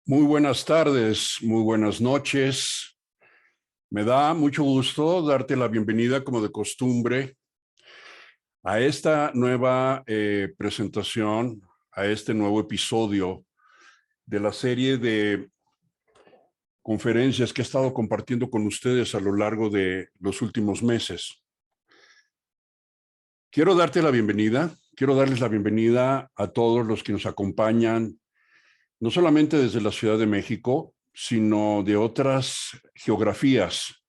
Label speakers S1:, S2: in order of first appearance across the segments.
S1: Muy buenas tardes, muy buenas noches. Me da mucho gusto darte la bienvenida, como de costumbre, a esta nueva presentación, a este nuevo episodio de la serie de conferencias que he estado compartiendo con ustedes a lo largo de los últimos meses. Quiero darles la bienvenida a todos los que nos acompañan, no solamente desde la Ciudad de México, sino de otras geografías.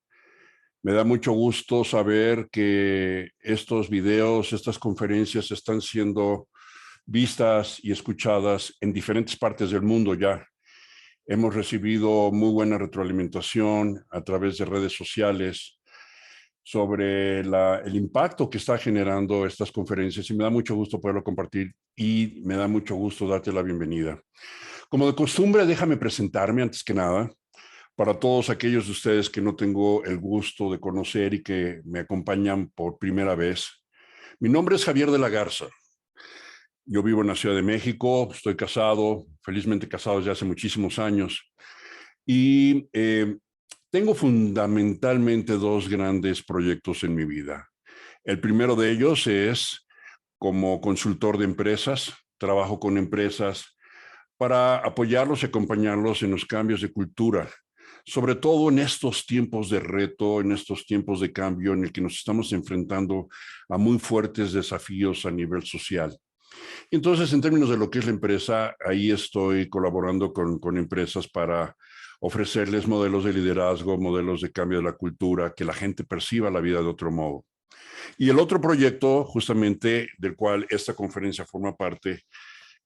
S1: Me da mucho gusto saber que estos videos, estas conferencias están siendo vistas y escuchadas en diferentes partes del mundo ya. Hemos recibido muy buena retroalimentación a través de redes sociales sobre el impacto que está generando estas conferencias, y me da mucho gusto poderlo compartir y me da mucho gusto darte la bienvenida. Como de costumbre, déjame presentarme antes que nada. Para todos aquellos de ustedes que no tengo el gusto de conocer y que me acompañan por primera vez, mi nombre es Javier de la Garza. Yo vivo en la Ciudad de México, estoy casado, felizmente casado desde hace muchísimos años, y tengo fundamentalmente dos grandes proyectos en mi vida. El primero de ellos es como consultor de empresas. Trabajo con empresas para apoyarlos y acompañarlos en los cambios de cultura, sobre todo en estos tiempos de reto, en estos tiempos de cambio en el que nos estamos enfrentando a muy fuertes desafíos a nivel social. Entonces, en términos de lo que es la empresa, ahí estoy colaborando con empresas para ofrecerles modelos de liderazgo, modelos de cambio de la cultura, que la gente perciba la vida de otro modo. Y el otro proyecto, justamente, del cual esta conferencia forma parte,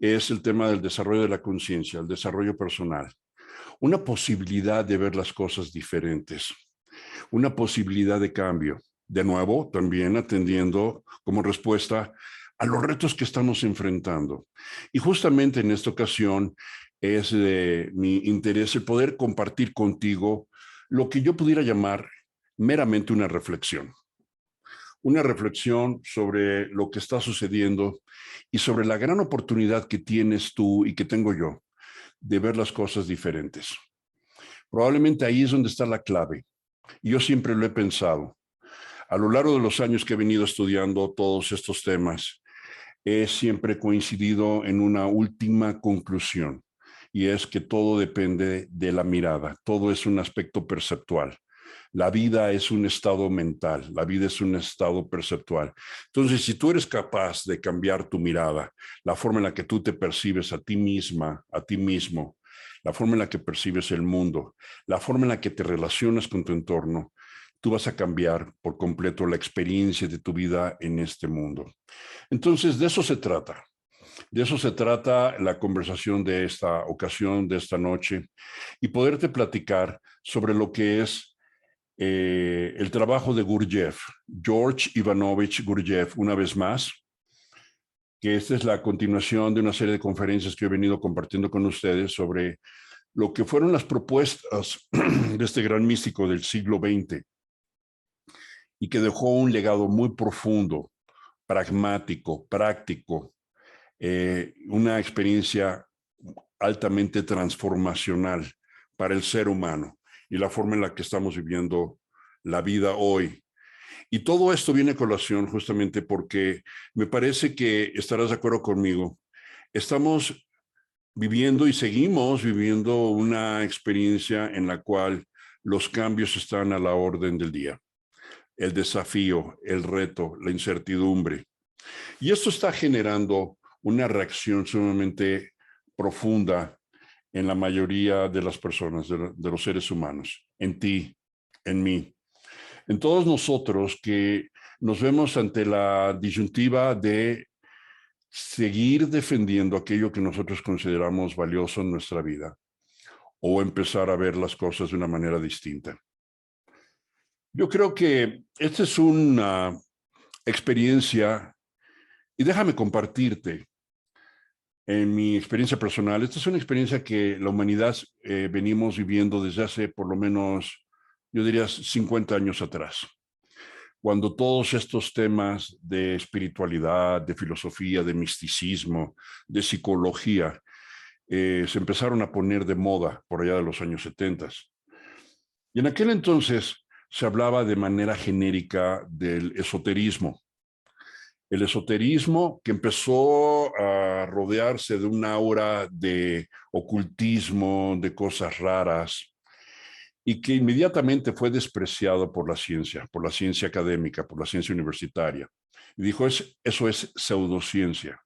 S1: es el tema del desarrollo de la conciencia, el desarrollo personal. Una posibilidad de ver las cosas diferentes, una posibilidad de cambio. De nuevo, también atendiendo como respuesta a los retos que estamos enfrentando. Y justamente en esta ocasión es de mi interés el poder compartir contigo lo que yo pudiera llamar meramente una reflexión sobre lo que está sucediendo y sobre la gran oportunidad que tienes tú y que tengo yo de ver las cosas diferentes. Probablemente ahí es donde está la clave. Y yo siempre lo he pensado. A lo largo de los años que he venido estudiando todos estos temas, he siempre coincidido en una última conclusión, y es que todo depende de la mirada, todo es un aspecto perceptual. La vida es un estado mental, la vida es un estado perceptual. Entonces, si tú eres capaz de cambiar tu mirada, la forma en la que tú te percibes a ti misma, a ti mismo, la forma en la que percibes el mundo, la forma en la que te relacionas con tu entorno, tú vas a cambiar por completo la experiencia de tu vida en este mundo. Entonces, de eso se trata. De eso se trata la conversación de esta ocasión, de esta noche, y poderte platicar sobre lo que es el trabajo de Gurdjieff, George Ivanovich Gurdjieff, una vez más, que esta es la continuación de una serie de conferencias que he venido compartiendo con ustedes sobre lo que fueron las propuestas de este gran místico del siglo XX y que dejó un legado muy profundo, pragmático, práctico, una experiencia altamente transformacional para el ser humano y la forma en la que estamos viviendo la vida hoy. Y todo esto viene a colación justamente porque me parece que estarás de acuerdo conmigo. Estamos viviendo y seguimos viviendo una experiencia en la cual los cambios están a la orden del día. El desafío, el reto, la incertidumbre. Y esto está generando una reacción sumamente profunda en la mayoría de las personas, de los seres humanos, en ti, en mí, en todos nosotros que nos vemos ante la disyuntiva de seguir defendiendo aquello que nosotros consideramos valioso en nuestra vida o empezar a ver las cosas de una manera distinta. Yo creo que esta es una experiencia, y déjame compartirte en mi experiencia personal. Esta es una experiencia que la humanidad venimos viviendo desde hace por lo menos, yo diría, 50 años atrás, cuando todos estos temas de espiritualidad, de filosofía, de misticismo, de psicología, se empezaron a poner de moda por allá de los años 70. Y en aquel entonces se hablaba de manera genérica del esoterismo. El esoterismo que empezó a rodearse de un aura de ocultismo, de cosas raras, y que inmediatamente fue despreciado por la ciencia académica, por la ciencia universitaria. Y dijo, eso es pseudociencia.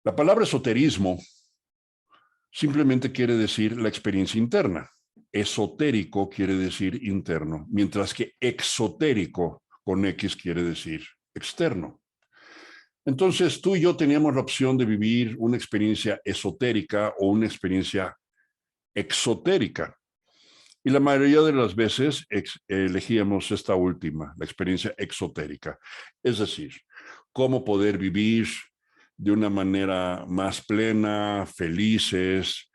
S1: La palabra esoterismo simplemente quiere decir la experiencia interna. Esotérico quiere decir interno, mientras que exotérico con X quiere decir externo. Entonces tú y yo teníamos la opción de vivir una experiencia esotérica o una experiencia exotérica. Y la mayoría de las veces elegíamos esta última, la experiencia exotérica. Es decir, cómo poder vivir de una manera más plena, felices,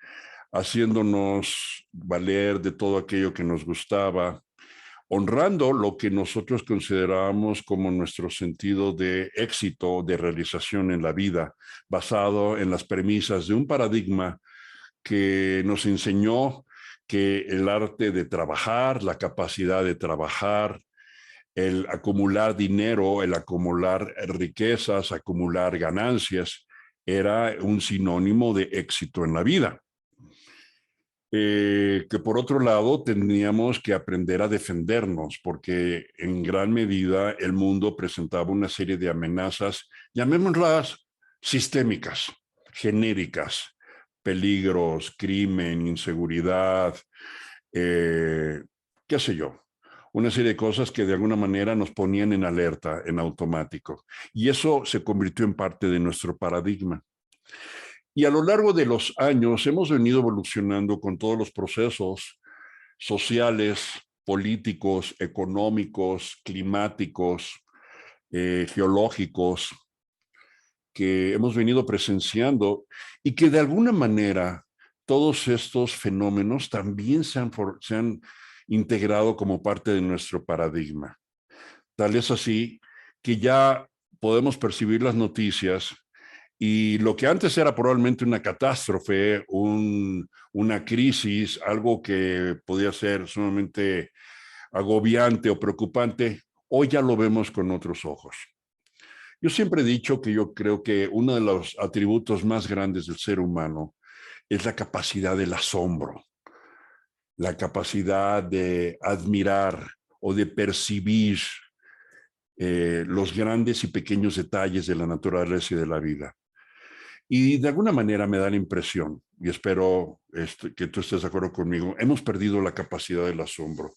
S1: haciéndonos valer de todo aquello que nos gustaba, honrando lo que nosotros considerábamos como nuestro sentido de éxito, de realización en la vida, basado en las premisas de un paradigma que nos enseñó que el arte de trabajar, la capacidad de trabajar, el acumular dinero, el acumular riquezas, acumular ganancias, era un sinónimo de éxito en la vida. Que por otro lado teníamos que aprender a defendernos porque en gran medida el mundo presentaba una serie de amenazas, llamémoslas sistémicas, genéricas, peligros, crimen, inseguridad, qué sé yo, una serie de cosas que de alguna manera nos ponían en alerta en automático. Y eso se convirtió en parte de nuestro paradigma. Y a lo largo de los años hemos venido evolucionando con todos los procesos sociales, políticos, económicos, climáticos, geológicos, que hemos venido presenciando y que de alguna manera todos estos fenómenos también se han integrado como parte de nuestro paradigma. Tal es así que ya podemos percibir las noticias y lo que antes era probablemente una catástrofe, una crisis, algo que podía ser sumamente agobiante o preocupante, hoy ya lo vemos con otros ojos. Yo siempre he dicho que yo creo que uno de los atributos más grandes del ser humano es la capacidad del asombro, la capacidad de admirar o de percibir los grandes y pequeños detalles de la naturaleza y de la vida. Y de alguna manera me da la impresión, y espero que tú estés de acuerdo conmigo, hemos perdido la capacidad del asombro,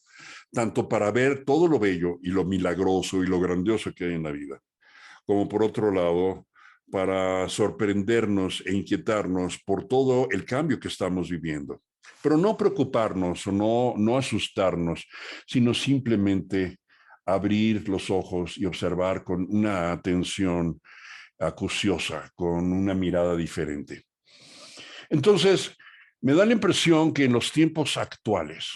S1: tanto para ver todo lo bello y lo milagroso y lo grandioso que hay en la vida, como por otro lado, para sorprendernos e inquietarnos por todo el cambio que estamos viviendo. Pero no preocuparnos o no asustarnos, sino simplemente abrir los ojos y observar con una atención acuciosa, con una mirada diferente. Entonces, me da la impresión que en los tiempos actuales,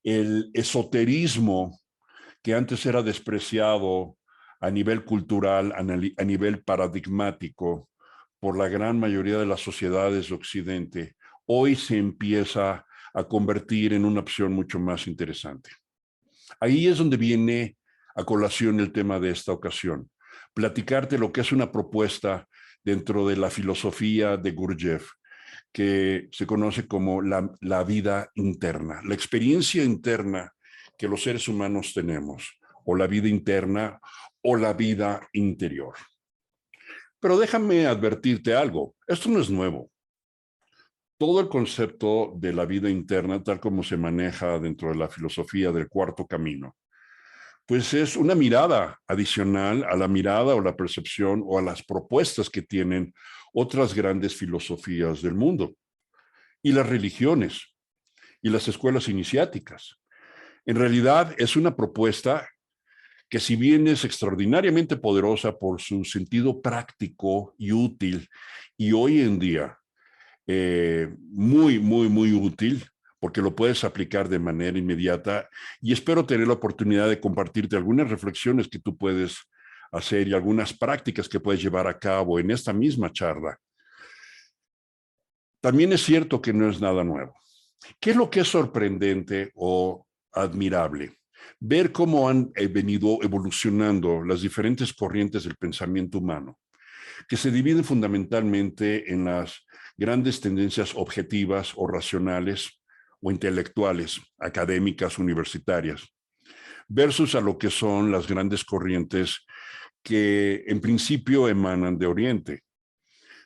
S1: el esoterismo que antes era despreciado a nivel cultural, a nivel paradigmático, por la gran mayoría de las sociedades de Occidente, hoy se empieza a convertir en una opción mucho más interesante. Ahí es donde viene a colación el tema de esta ocasión. Platicarte lo que es una propuesta dentro de la filosofía de Gurdjieff, que se conoce como la vida interna, la experiencia interna que los seres humanos tenemos, o la vida interna o la vida interior. Pero déjame advertirte algo, esto no es nuevo. Todo el concepto de la vida interna, tal como se maneja dentro de la filosofía del cuarto camino, pues es una mirada adicional a la mirada o la percepción o a las propuestas que tienen otras grandes filosofías del mundo y las religiones y las escuelas iniciáticas. En realidad es una propuesta que si bien es extraordinariamente poderosa por su sentido práctico y útil, y hoy en día muy útil, porque lo puedes aplicar de manera inmediata, y espero tener la oportunidad de compartirte algunas reflexiones que tú puedes hacer y algunas prácticas que puedes llevar a cabo en esta misma charla. También es cierto que no es nada nuevo. ¿Qué es lo que es sorprendente o admirable? Ver cómo han venido evolucionando las diferentes corrientes del pensamiento humano, que se dividen fundamentalmente en las grandes tendencias objetivas o racionales o intelectuales, académicas, universitarias, versus a lo que son las grandes corrientes que en principio emanan de Oriente,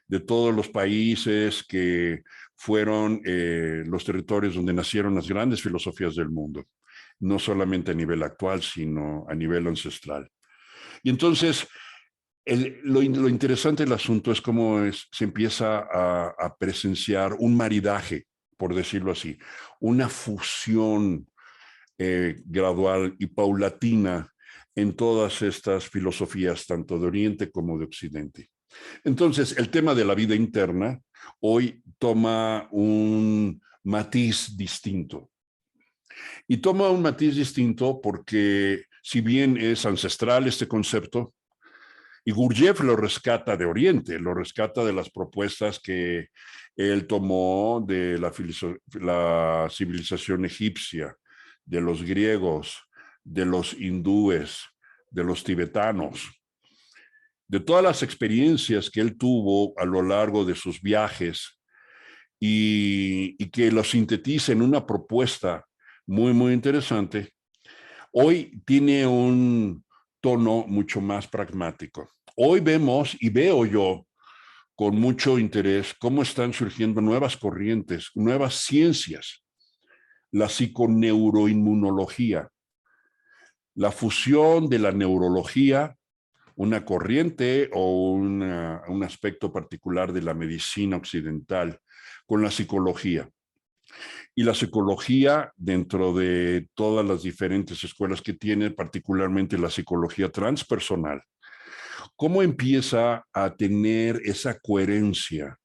S1: de todos los países que fueron los territorios donde nacieron las grandes filosofías del mundo, no solamente a nivel actual, sino a nivel ancestral. Y entonces, lo interesante del asunto es cómo se empieza a presenciar un maridaje, por decirlo así, una fusión gradual y paulatina en todas estas filosofías, tanto de Oriente como de Occidente. Entonces, el tema de la vida interna hoy toma un matiz distinto. Y toma un matiz distinto porque, si bien es ancestral este concepto, y Gurdjieff lo rescata de Oriente, lo rescata de las propuestas que él tomó de la civilización egipcia, de los griegos, de los hindúes, de los tibetanos, de todas las experiencias que él tuvo a lo largo de sus viajes y que lo sintetiza en una propuesta muy, muy interesante, hoy tiene un tono mucho más pragmático. Hoy vemos y veo yo con mucho interés cómo están surgiendo nuevas corrientes, nuevas ciencias, la psiconeuroinmunología, la fusión de la neurología, una corriente o un aspecto particular de la medicina occidental con la psicología. Y la psicología, dentro de todas las diferentes escuelas que tiene, particularmente la psicología transpersonal, ¿cómo empieza a tener esa coherencia,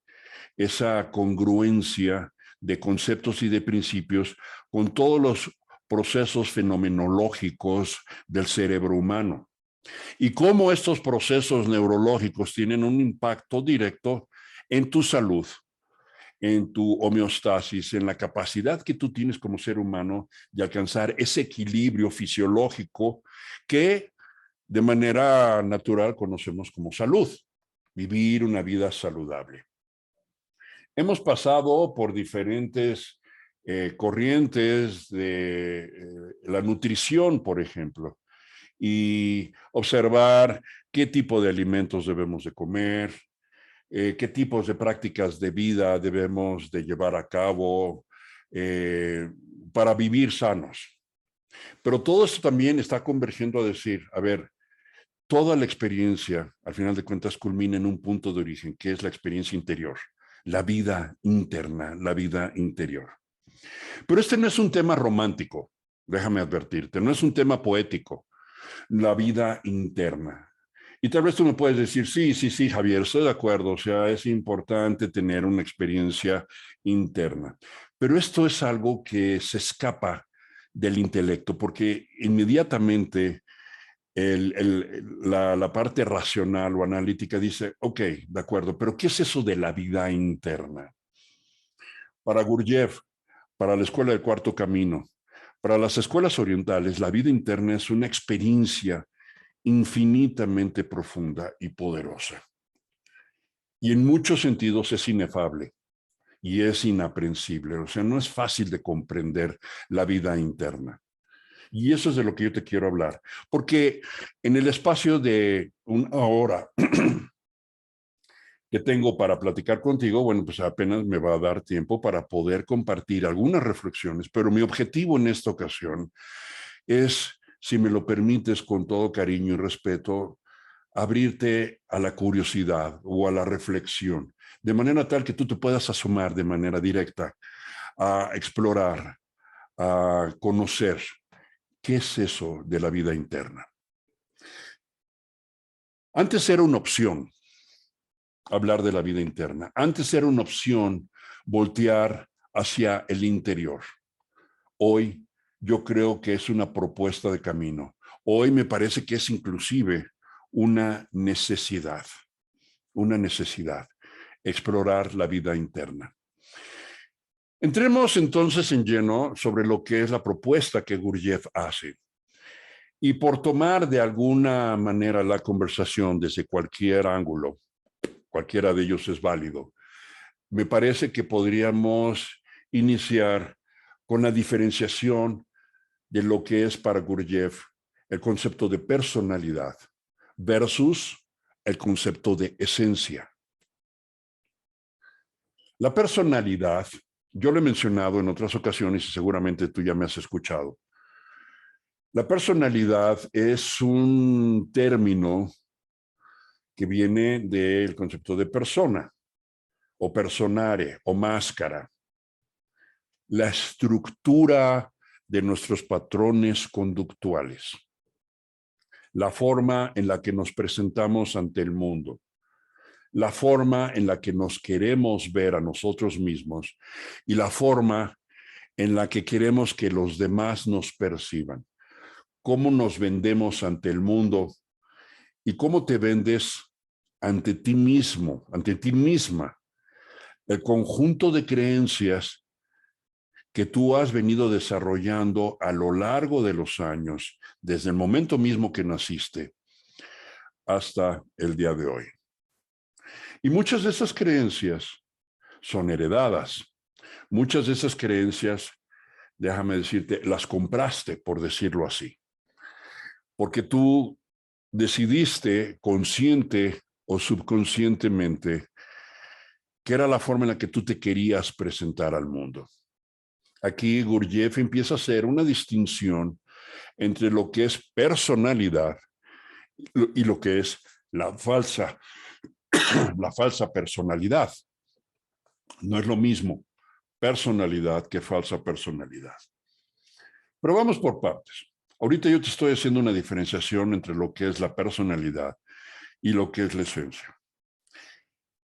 S1: esa congruencia de conceptos y de principios con todos los procesos fenomenológicos del cerebro humano? Y cómo estos procesos neurológicos tienen un impacto directo en tu salud, en tu homeostasis, en la capacidad que tú tienes como ser humano de alcanzar ese equilibrio fisiológico que de manera natural conocemos como salud, vivir una vida saludable. Hemos pasado por diferentes corrientes de la nutrición, por ejemplo, y observar qué tipo de alimentos debemos de comer, qué tipos de prácticas de vida debemos de llevar a cabo eh, para vivir sanos. Pero todo esto también está convergiendo a decir, a ver, toda la experiencia, al final de cuentas, culmina en un punto de origen, que es la experiencia interior, la vida interna, la vida interior. Pero este no es un tema romántico, déjame advertirte, no es un tema poético, la vida interna. Y tal vez tú me puedes decir, sí, sí, sí, Javier, estoy de acuerdo, o sea, es importante tener una experiencia interna. Pero esto es algo que se escapa del intelecto, porque inmediatamente la parte racional o analítica dice, ok, de acuerdo, pero ¿qué es eso de la vida interna? Para Gurdjieff, para la Escuela del Cuarto Camino, para las escuelas orientales, la vida interna es una experiencia infinitamente profunda y poderosa. Y en muchos sentidos es inefable y es inaprensible. O sea, no es fácil de comprender la vida interna. Y eso es de lo que yo te quiero hablar. Porque en el espacio de una hora que tengo para platicar contigo, bueno, pues apenas me va a dar tiempo para poder compartir algunas reflexiones, pero mi objetivo en esta ocasión es, si me lo permites, con todo cariño y respeto, abrirte a la curiosidad o a la reflexión, de manera tal que tú te puedas asomar de manera directa a explorar, a conocer qué es eso de la vida interna. Antes era una opción hablar de la vida interna. Antes era una opción voltear hacia el interior. Hoy yo creo que es una propuesta de camino. Hoy me parece que es inclusive una necesidad, explorar la vida interna. Entremos entonces en lleno sobre lo que es la propuesta que Gurdjieff hace. Y por tomar de alguna manera la conversación desde cualquier ángulo, cualquiera de ellos es válido, me parece que podríamos iniciar con la diferenciación de lo que es para Gurdjieff el concepto de personalidad versus el concepto de esencia. La personalidad, yo lo he mencionado en otras ocasiones y seguramente tú ya me has escuchado. La personalidad es un término que viene del concepto de persona o personare o máscara. La estructura de nuestros patrones conductuales, la forma en la que nos presentamos ante el mundo, la forma en la que nos queremos ver a nosotros mismos y la forma en la que queremos que los demás nos perciban. Cómo nos vendemos ante el mundo y cómo te vendes ante ti mismo, ante ti misma. El conjunto de creencias que tú has venido desarrollando a lo largo de los años, desde el momento mismo que naciste hasta el día de hoy. Y muchas de esas creencias son heredadas. Muchas de esas creencias, déjame decirte, las compraste, por decirlo así. Porque tú decidiste, consciente o subconscientemente, que era la forma en la que tú te querías presentar al mundo. Aquí Gurdjieff empieza a hacer una distinción entre lo que es personalidad y lo que es la falsa personalidad. No es lo mismo personalidad que falsa personalidad. Pero vamos por partes. Ahorita yo te estoy haciendo una diferenciación entre lo que es la personalidad y lo que es la esencia.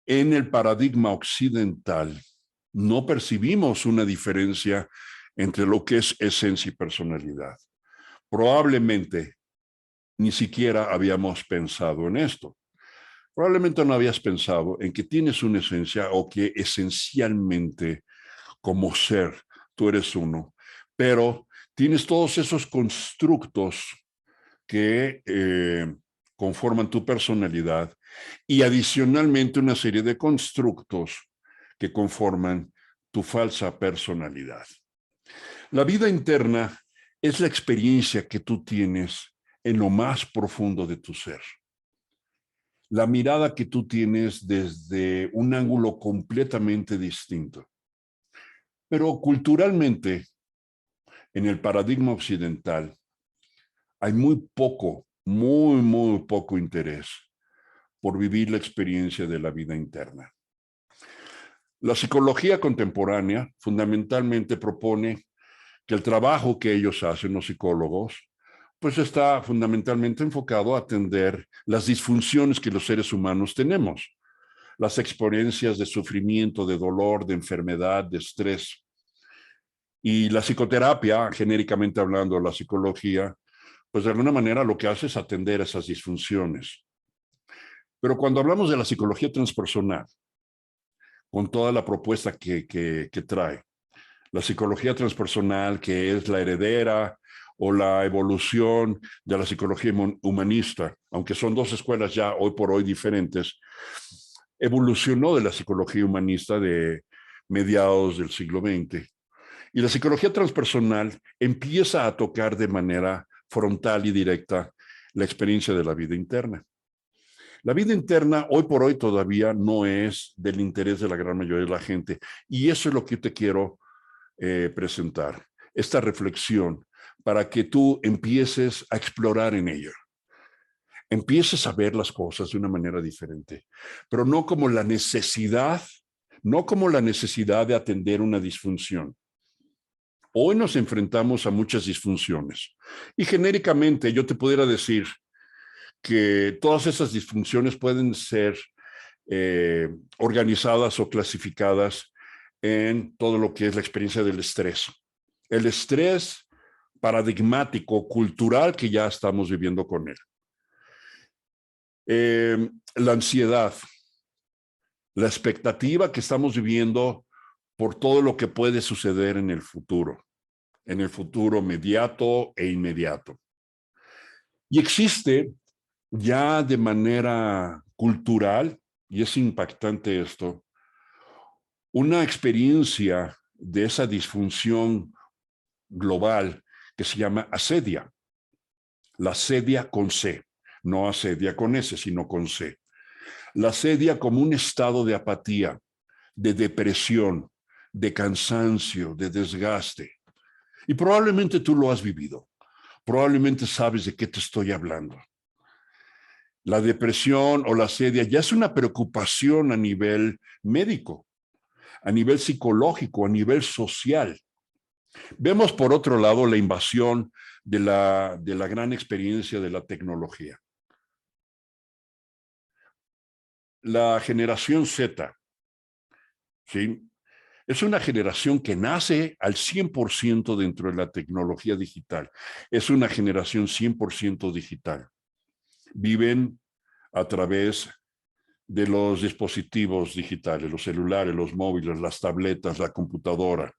S1: En el paradigma occidental no percibimos una diferencia entre lo que es esencia y personalidad. Probablemente ni siquiera habíamos pensado en esto. Probablemente no habías pensado en que tienes una esencia o que esencialmente como ser tú eres uno, pero tienes todos esos constructos que conforman tu personalidad y adicionalmente una serie de constructos que conforman tu falsa personalidad. La vida interna es la experiencia que tú tienes en lo más profundo de tu ser. La mirada que tú tienes desde un ángulo completamente distinto. Pero culturalmente, en el paradigma occidental, hay muy poco interés por vivir la experiencia de la vida interna. La psicología contemporánea fundamentalmente propone que el trabajo que ellos hacen, los psicólogos, pues está fundamentalmente enfocado a atender las disfunciones que los seres humanos tenemos, las experiencias de sufrimiento, de dolor, de enfermedad, de estrés. Y la psicoterapia, genéricamente hablando, la psicología, pues de alguna manera lo que hace es atender esas disfunciones. Pero cuando hablamos de la psicología transpersonal, con toda la propuesta que trae, la psicología transpersonal, que es la heredera o la evolución de la psicología humanista, aunque son dos escuelas ya hoy por hoy diferentes, evolucionó de la psicología humanista de mediados del siglo XX. Y la psicología transpersonal empieza a tocar de manera frontal y directa la experiencia de la vida interna. La vida interna hoy por hoy todavía no es del interés de la gran mayoría de la gente. Y eso es lo que yo te quiero presentar, esta reflexión, para que tú empieces a explorar en ella. Empieces a ver las cosas de una manera diferente, pero no como la necesidad de atender una disfunción. Hoy nos enfrentamos a muchas disfunciones y genéricamente yo te pudiera decir que todas esas disfunciones pueden ser organizadas o clasificadas en todo lo que es la experiencia del estrés. El estrés paradigmático, cultural que ya estamos viviendo con él. La ansiedad, la expectativa que estamos viviendo por todo lo que puede suceder en el futuro mediato e inmediato. Y existe ya de manera cultural, y es impactante esto, una experiencia de esa disfunción global que se llama asedia. La asedia con C, no asedia con S, sino con C. La asedia como un estado de apatía, de depresión, de cansancio, de desgaste. Y probablemente tú lo has vivido. Probablemente sabes de qué te estoy hablando. La depresión o la asedia ya es una preocupación a nivel médico, a nivel psicológico, a nivel social. Vemos por otro lado la invasión de la gran experiencia de la tecnología. La generación Z, ¿sí? Es una generación que nace al 100% dentro de la tecnología digital. Es una generación 100% digital. Viven a través de los dispositivos digitales, los celulares, los móviles, las tabletas, la computadora,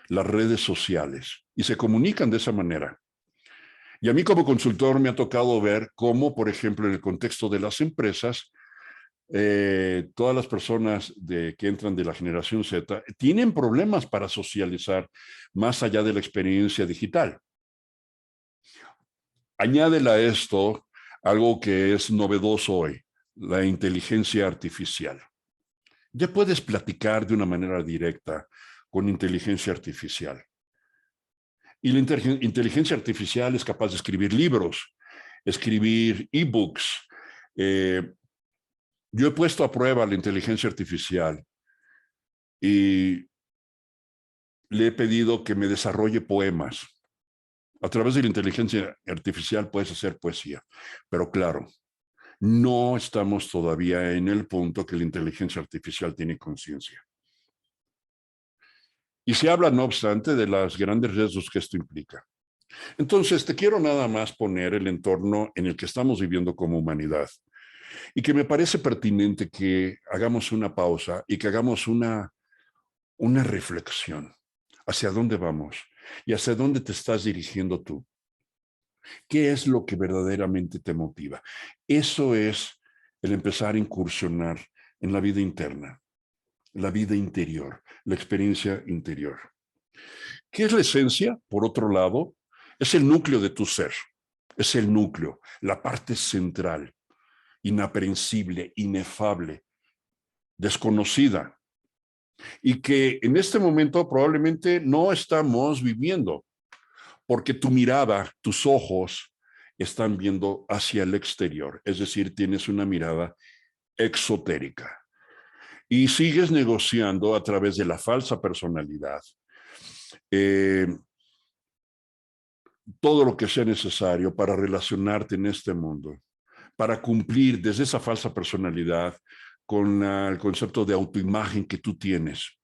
S1: las redes sociales, y se comunican de esa manera. Y a mí como consultor me ha tocado ver cómo, por ejemplo, en el contexto de las empresas, todas las personas que entran de la generación Z tienen problemas para socializar más allá de la experiencia digital. Añádele a esto algo que es novedoso hoy, la inteligencia artificial. Ya puedes platicar de una manera directa con inteligencia artificial. Y la inteligencia artificial es capaz de escribir libros, escribir ebooks. Yo he puesto a prueba la inteligencia artificial y le he pedido que me desarrolle poemas. A través de la inteligencia artificial puedes hacer poesía, pero claro, no estamos todavía en el punto que la inteligencia artificial tiene conciencia. Y se habla, no obstante, de los grandes riesgos que esto implica. Entonces, te quiero nada más poner el entorno en el que estamos viviendo como humanidad y que me parece pertinente que hagamos una pausa y que hagamos una reflexión hacia dónde vamos y hacia dónde te estás dirigiendo tú. ¿Qué es lo que verdaderamente te motiva? Eso es el empezar a incursionar en la vida interna, la vida interior, la experiencia interior. ¿Qué es la esencia? Por otro lado, es el núcleo de tu ser. Es el núcleo, la parte central, inaprehensible, inefable, desconocida, y que en este momento probablemente no estamos viviendo, porque tu mirada, tus ojos están viendo hacia el exterior, es decir, tienes una mirada exotérica y sigues negociando a través de la falsa personalidad todo lo que sea necesario para relacionarte en este mundo, para cumplir desde esa falsa personalidad con el concepto de autoimagen que tú tienes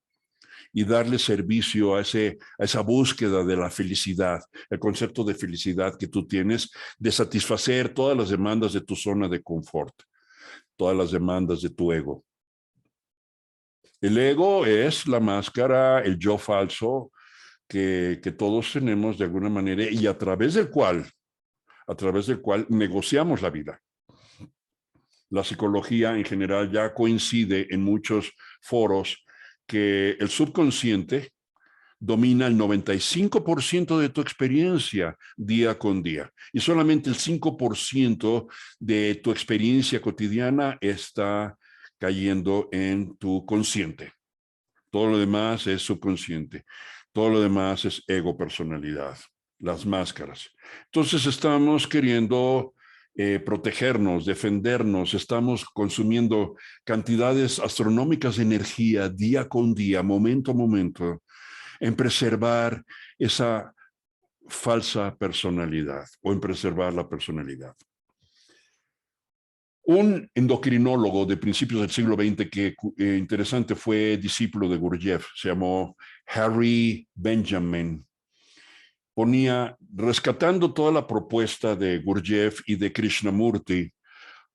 S1: y darle servicio a esa búsqueda de la felicidad, el concepto de felicidad que tú tienes, de satisfacer todas las demandas de tu zona de confort, todas las demandas de tu ego. El ego es la máscara, el yo falso que todos tenemos de alguna manera y a través del cual negociamos la vida. La psicología en general ya coincide en muchos foros que el subconsciente domina el 95% de tu experiencia día con día y solamente el 5% de tu experiencia cotidiana está cayendo en tu consciente. Todo lo demás es subconsciente. Todo lo demás es ego, personalidad, las máscaras. Entonces estamos queriendo protegernos, defendernos, estamos consumiendo cantidades astronómicas de energía día con día, momento a momento, en preservar esa falsa personalidad o en preservar la personalidad. Un endocrinólogo de principios del siglo XX que interesante fue discípulo de Gurdjieff, se llamó Harry Benjamin, ponía, rescatando toda la propuesta de Gurdjieff y de Krishnamurti,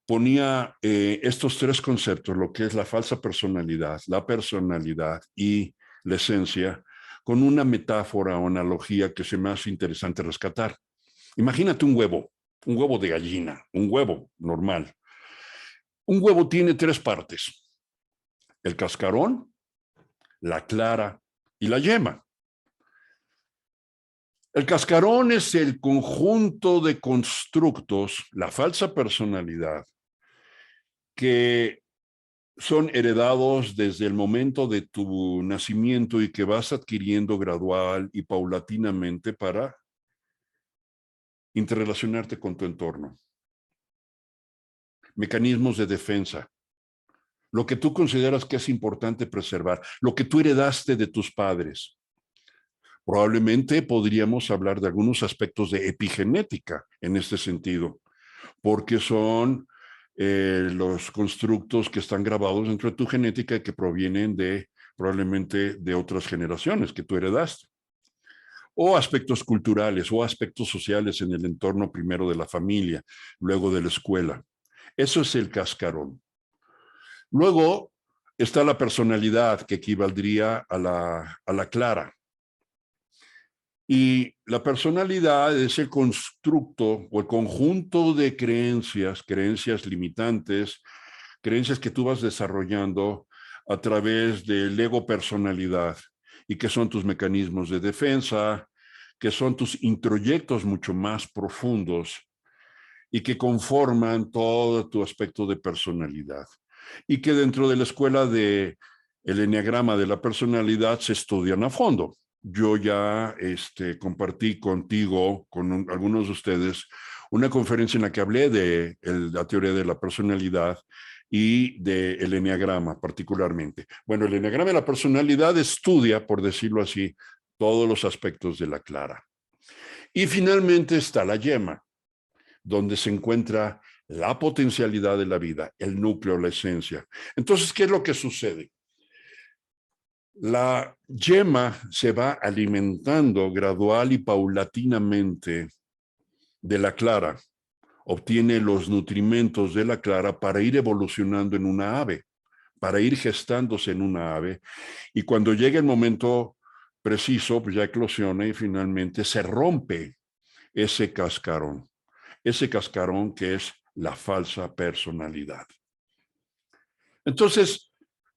S1: ponía estos tres conceptos, lo que es la falsa personalidad, la personalidad y la esencia, con una metáfora o analogía que se me hace interesante rescatar. Imagínate un huevo de gallina, un huevo normal. Un huevo tiene tres partes: el cascarón, la clara y la yema. El cascarón es el conjunto de constructos, la falsa personalidad, que son heredados desde el momento de tu nacimiento y que vas adquiriendo gradual y paulatinamente para interrelacionarte con tu entorno. Mecanismos de defensa, lo que tú consideras que es importante preservar, lo que tú heredaste de tus padres. Probablemente podríamos hablar de algunos aspectos de epigenética en este sentido, porque son los constructos que están grabados dentro de tu genética y que provienen de probablemente de otras generaciones que tú heredaste. O aspectos culturales o aspectos sociales en el entorno primero de la familia, luego de la escuela. Eso es el cascarón. Luego está la personalidad, que equivaldría a la clara. Y la personalidad es el constructo o el conjunto de creencias, creencias limitantes, creencias que tú vas desarrollando a través del ego personalidad y que son tus mecanismos de defensa, que son tus introyectos mucho más profundos y que conforman todo tu aspecto de personalidad. Y que dentro de la escuela de el enneagrama de la personalidad se estudian a fondo. Yo ya compartí contigo, con algunos de ustedes, una conferencia en la que hablé de la teoría de la personalidad y del enneagrama particularmente. Bueno, el enneagrama de la personalidad estudia, por decirlo así, todos los aspectos de la clara. Y finalmente está la yema, donde se encuentra la potencialidad de la vida, el núcleo, la esencia. Entonces, ¿qué es lo que sucede? La yema se va alimentando gradual y paulatinamente de la clara, obtiene los nutrimentos de la clara para ir evolucionando en una ave, para ir gestándose en una ave, y cuando llega el momento preciso, pues ya eclosiona y finalmente se rompe ese cascarón que es la falsa personalidad. Entonces,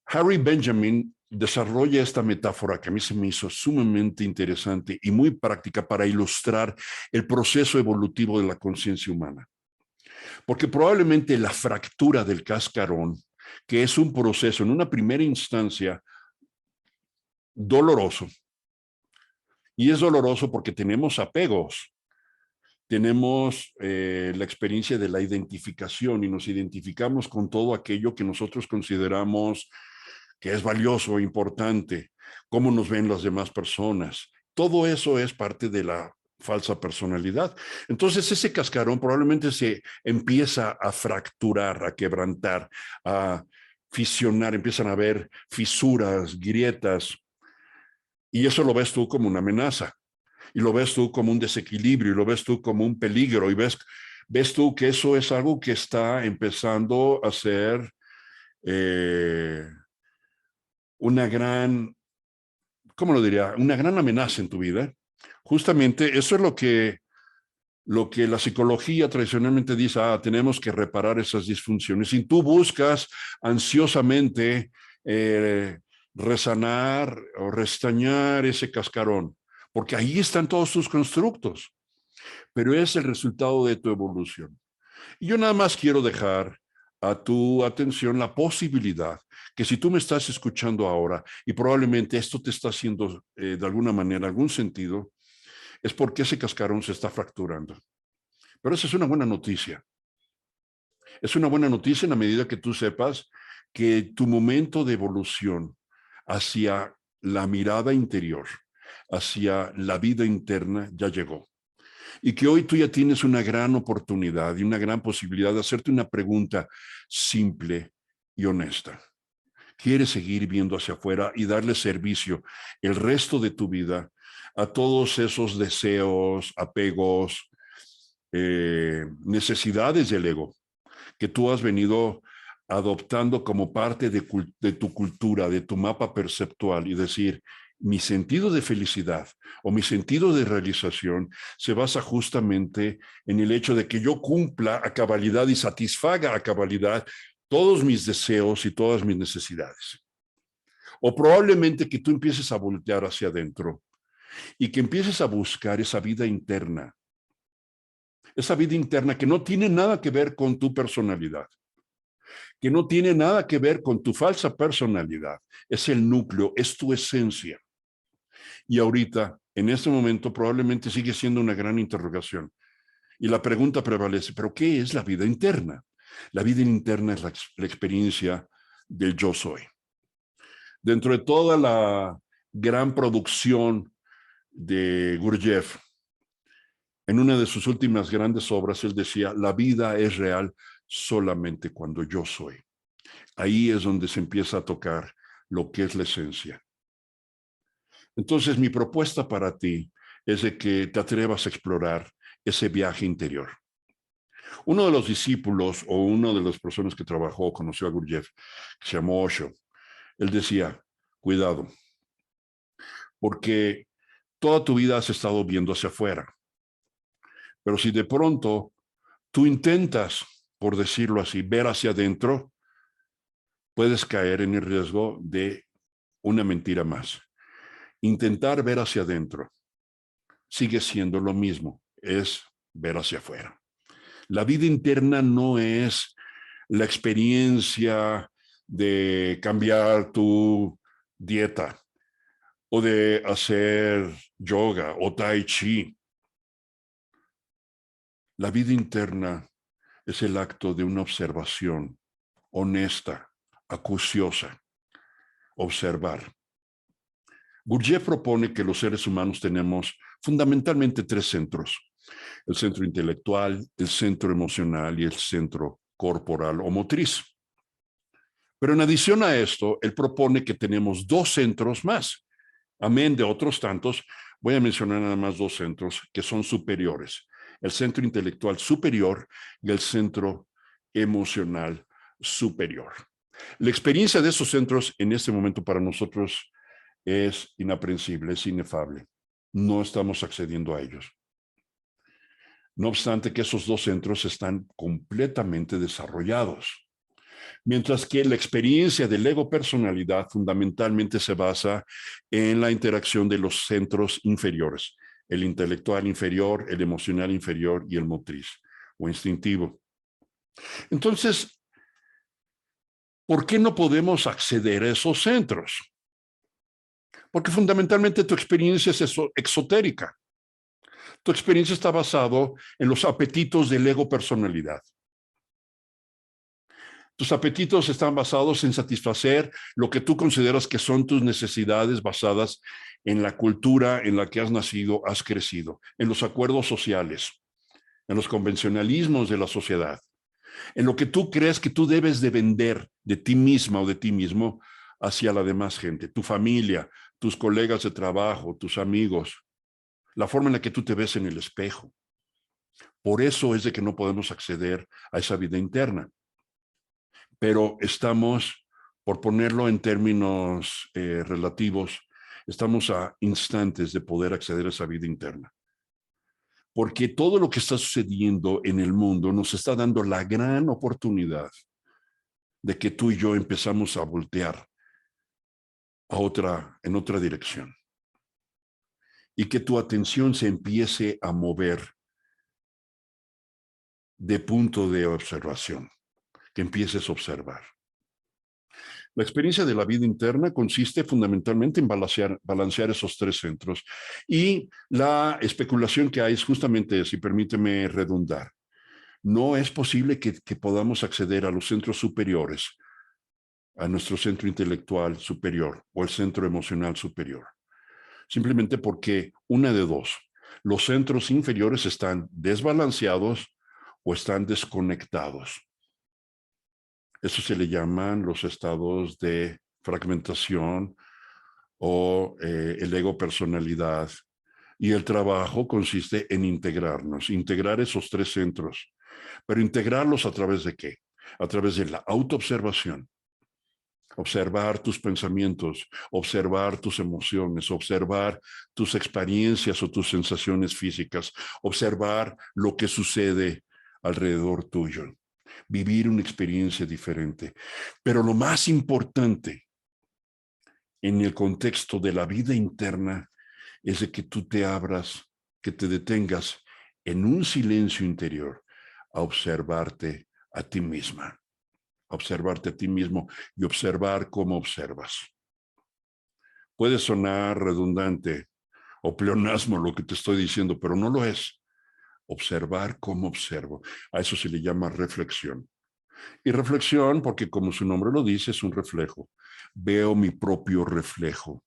S1: Harry Benjamin desarrolla esta metáfora que a mí se me hizo sumamente interesante y muy práctica para ilustrar el proceso evolutivo de la conciencia humana. Porque probablemente la fractura del cascarón, que es un proceso en una primera instancia doloroso, y es doloroso porque tenemos apegos, tenemos la experiencia de la identificación y nos identificamos con todo aquello que nosotros consideramos que es valioso, importante, cómo nos ven las demás personas. Todo eso es parte de la falsa personalidad. Entonces ese cascarón probablemente se empieza a fracturar, a quebrantar, a fisionar, empiezan a haber fisuras, grietas, y eso lo ves tú como una amenaza, y lo ves tú como un desequilibrio, y lo ves tú como un peligro, y ves tú que eso es algo que está empezando a ser una gran, ¿cómo lo diría? Una gran amenaza en tu vida. Justamente eso es lo que la psicología tradicionalmente dice: tenemos que reparar esas disfunciones. Y tú buscas ansiosamente resanar o restañar ese cascarón, porque ahí están todos tus constructos, pero es el resultado de tu evolución. Y yo nada más quiero dejar a tu atención la posibilidad que si tú me estás escuchando ahora y probablemente esto te está haciendo de alguna manera algún sentido, es porque ese cascarón se está fracturando. Pero esa es una buena noticia. Es una buena noticia en la medida que tú sepas que tu momento de evolución hacia la mirada interior, hacia la vida interna, ya llegó. Y que hoy tú ya tienes una gran oportunidad y una gran posibilidad de hacerte una pregunta simple y honesta. ¿Quieres seguir viendo hacia afuera y darle servicio el resto de tu vida a todos esos deseos, apegos, necesidades del ego que tú has venido adoptando como parte de tu cultura, de tu mapa perceptual y decir, mi sentido de felicidad o mi sentido de realización se basa justamente en el hecho de que yo cumpla a cabalidad y satisfaga a cabalidad todos mis deseos y todas mis necesidades. O probablemente que tú empieces a voltear hacia adentro y que empieces a buscar esa vida interna que no tiene nada que ver con tu personalidad, que no tiene nada que ver con tu falsa personalidad. Es el núcleo, es tu esencia. Y ahorita, en este momento, probablemente sigue siendo una gran interrogación. Y la pregunta prevalece, ¿pero qué es la vida interna? La vida interna es la experiencia del yo soy. Dentro de toda la gran producción de Gurdjieff, en una de sus últimas grandes obras, él decía, la vida es real solamente cuando yo soy. Ahí es donde se empieza a tocar lo que es la esencia. Entonces, mi propuesta para ti es de que te atrevas a explorar ese viaje interior. Uno de los discípulos o una de las personas que trabajó, conoció a Gurdjieff, que se llamó Osho, él decía, cuidado, porque toda tu vida has estado viendo hacia afuera. Pero si de pronto tú intentas, por decirlo así, ver hacia adentro, puedes caer en el riesgo de una mentira más. Intentar ver hacia adentro sigue siendo lo mismo, es ver hacia afuera. La vida interna no es la experiencia de cambiar tu dieta o de hacer yoga o tai chi. La vida interna es el acto de una observación honesta, acuciosa, observar. Gurdjieff propone que los seres humanos tenemos fundamentalmente tres centros: el centro intelectual, el centro emocional y el centro corporal o motriz. Pero en adición a esto, él propone que tenemos dos centros más. Amén de otros tantos, voy a mencionar nada más dos centros que son superiores: el centro intelectual superior y el centro emocional superior. La experiencia de esos centros en este momento para nosotros es inaprensible, es inefable. No estamos accediendo a ellos. No obstante que esos dos centros están completamente desarrollados. Mientras que la experiencia del ego personalidad fundamentalmente se basa en la interacción de los centros inferiores, el intelectual inferior, el emocional inferior y el motriz o instintivo. Entonces, ¿por qué no podemos acceder a esos centros? Porque fundamentalmente tu experiencia es exotérica. Tu experiencia está basada en los apetitos del ego personalidad. Tus apetitos están basados en satisfacer lo que tú consideras que son tus necesidades basadas en la cultura en la que has nacido, has crecido, en los acuerdos sociales, en los convencionalismos de la sociedad, en lo que tú crees que tú debes de vender de ti misma o de ti mismo hacia la demás gente, tu familia, tus colegas de trabajo, tus amigos, la forma en la que tú te ves en el espejo. Por eso es de que no podemos acceder a esa vida interna. Pero estamos, por ponerlo en términos relativos, estamos a instantes de poder acceder a esa vida interna. Porque todo lo que está sucediendo en el mundo nos está dando la gran oportunidad de que tú y yo empezamos a voltear en otra dirección. Y que tu atención se empiece a mover de punto de observación, que empieces a observar. La experiencia de la vida interna consiste fundamentalmente en balancear esos tres centros. Y la especulación que hay es justamente, si permíteme redundar, no es posible que podamos acceder a los centros superiores, a nuestro centro intelectual superior o el centro emocional superior. Simplemente porque una de dos, los centros inferiores están desbalanceados o están desconectados. Eso se le llaman los estados de fragmentación o el ego personalidad. Y el trabajo consiste en integrarnos, integrar esos tres centros. Pero integrarlos a través de qué? a través de la autoobservación. Observar tus pensamientos, observar tus emociones, observar tus experiencias o tus sensaciones físicas, observar lo que sucede alrededor tuyo, vivir una experiencia diferente. Pero lo más importante en el contexto de la vida interna es de que tú te abras, que te detengas en un silencio interior a observarte a ti misma. Observarte a ti mismo y observar cómo observas. Puede sonar redundante o pleonasmo lo que te estoy diciendo, pero no lo es. Observar cómo observo. A eso se le llama reflexión. Y reflexión, porque como su nombre lo dice, es un reflejo. Veo mi propio reflejo.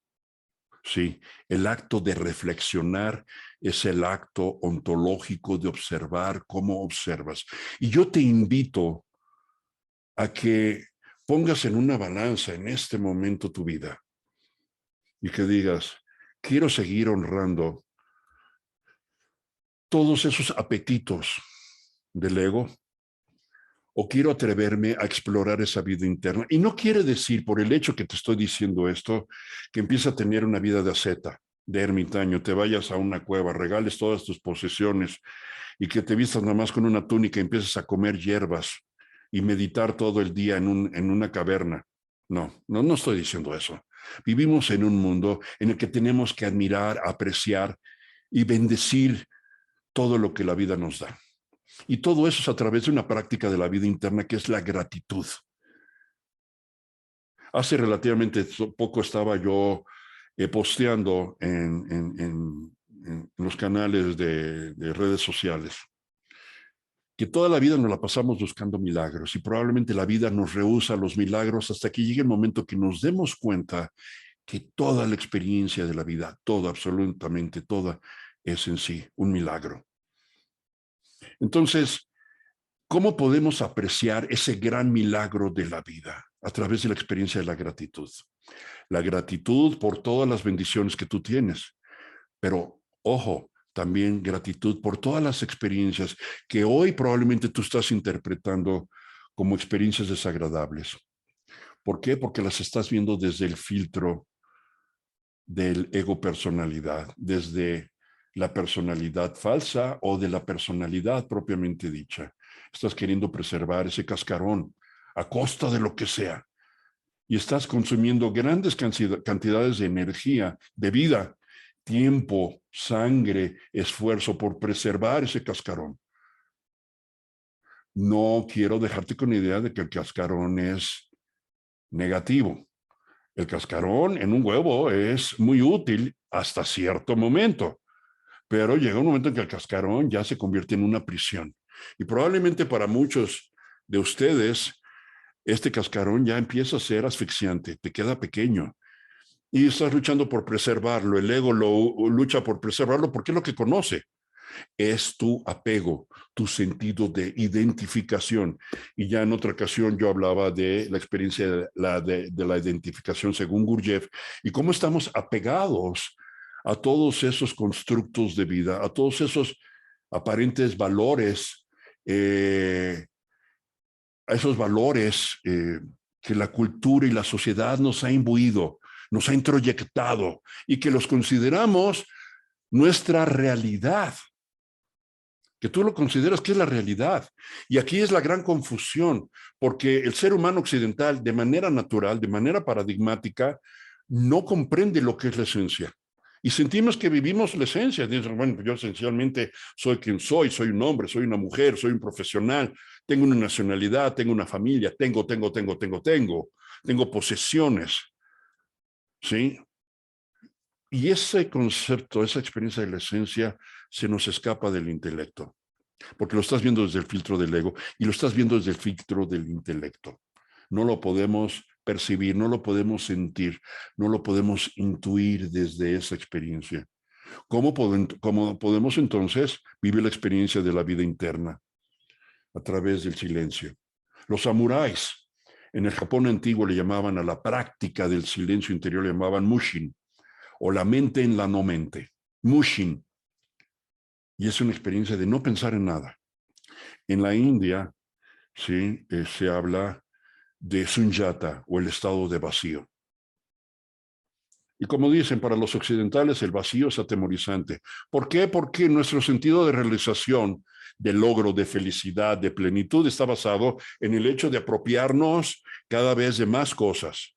S1: Sí, el acto de reflexionar es el acto ontológico de observar cómo observas. Y yo te invito a que pongas en una balanza en este momento tu vida y que digas, quiero seguir honrando todos esos apetitos del ego o quiero atreverme a explorar esa vida interna. Y no quiere decir, por el hecho que te estoy diciendo esto, que empieza a tener una vida de asceta, de ermitaño, te vayas a una cueva, regales todas tus posesiones y que te vistas nada más con una túnica y empieces a comer hierbas y meditar todo el día en una caverna. No estoy diciendo eso. Vivimos en un mundo en el que tenemos que admirar, apreciar y bendecir todo lo que la vida nos da. Y todo eso es a través de una práctica de la vida interna que es la gratitud. Hace relativamente poco estaba yo posteando en los canales de redes sociales que toda la vida nos la pasamos buscando milagros y probablemente la vida nos rehúsa los milagros hasta que llegue el momento que nos demos cuenta que toda la experiencia de la vida, toda, absolutamente toda, es en sí un milagro. Entonces, ¿cómo podemos apreciar ese gran milagro de la vida? A través de la experiencia de la gratitud. La gratitud por todas las bendiciones que tú tienes, pero ojo, también gratitud por todas las experiencias que hoy probablemente tú estás interpretando como experiencias desagradables. ¿Por qué? Porque las estás viendo desde el filtro del ego personalidad, desde la personalidad falsa o de la personalidad propiamente dicha. Estás queriendo preservar ese cascarón a costa de lo que sea y estás consumiendo grandes cantidades de energía, de vida, tiempo, sangre, esfuerzo por preservar ese cascarón. No quiero dejarte con la idea de que el cascarón es negativo. El cascarón en un huevo es muy útil hasta cierto momento, pero llega un momento en que el cascarón ya se convierte en una prisión. Y probablemente para muchos de ustedes, este cascarón ya empieza a ser asfixiante, te queda pequeño. Y estás luchando por preservarlo, el ego lucha por preservarlo porque es lo que conoce. Es tu apego, tu sentido de identificación. Y ya en otra ocasión yo hablaba de la experiencia de la identificación según Gurdjieff y cómo estamos apegados a todos esos constructos de vida, a todos esos aparentes valores, a esos valores que la cultura y la sociedad nos ha imbuido, nos ha introyectado y que los consideramos nuestra realidad, que tú lo consideras que es la realidad. Y aquí es la gran confusión, porque el ser humano occidental, de manera natural, de manera paradigmática, no comprende lo que es la esencia. Y sentimos que vivimos la esencia. Dicen, bueno, yo esencialmente soy quien soy un hombre, soy una mujer, soy un profesional, tengo una nacionalidad, tengo una familia, tengo posesiones, ¿sí? Y ese concepto, esa experiencia de la esencia se nos escapa del intelecto, porque lo estás viendo desde el filtro del ego y lo estás viendo desde el filtro del intelecto. No lo podemos percibir, no lo podemos sentir, no lo podemos intuir desde esa experiencia. ¿Cómo podemos entonces vivir la experiencia de la vida interna? A través del silencio. Los samuráis en el Japón antiguo le llamaban a la práctica del silencio interior, le llamaban mushin, o la mente en la no mente, mushin. Y es una experiencia de no pensar en nada. En la India ¿sí? Se habla de sunyata o el estado de vacío. Y como dicen, para los occidentales el vacío es atemorizante. ¿Por qué? Porque nuestro sentido de realización, de logro, de felicidad, de plenitud está basado en el hecho de apropiarnos cada vez de más cosas,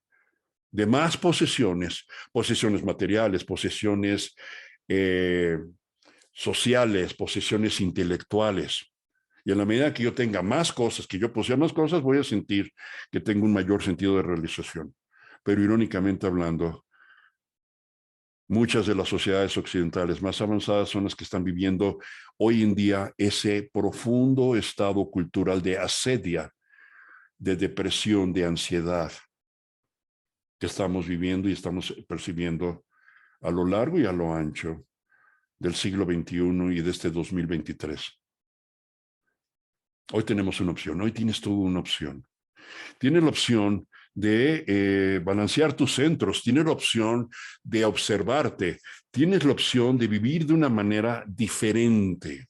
S1: de más posesiones, posesiones materiales, posesiones eh, sociales, posesiones intelectuales. Y en la medida que yo tenga más cosas, que yo posea más cosas, voy a sentir que tengo un mayor sentido de realización. Pero irónicamente hablando, muchas de las sociedades occidentales más avanzadas son las que están viviendo hoy en día ese profundo estado cultural de asedia, de depresión, de ansiedad que estamos viviendo y estamos percibiendo a lo largo y a lo ancho del siglo XXI y de este 2023. Hoy tenemos una opción, hoy tienes tú una opción. Tienes la opción de balancear tus centros, tienes la opción de observarte, tienes la opción de vivir de una manera diferente.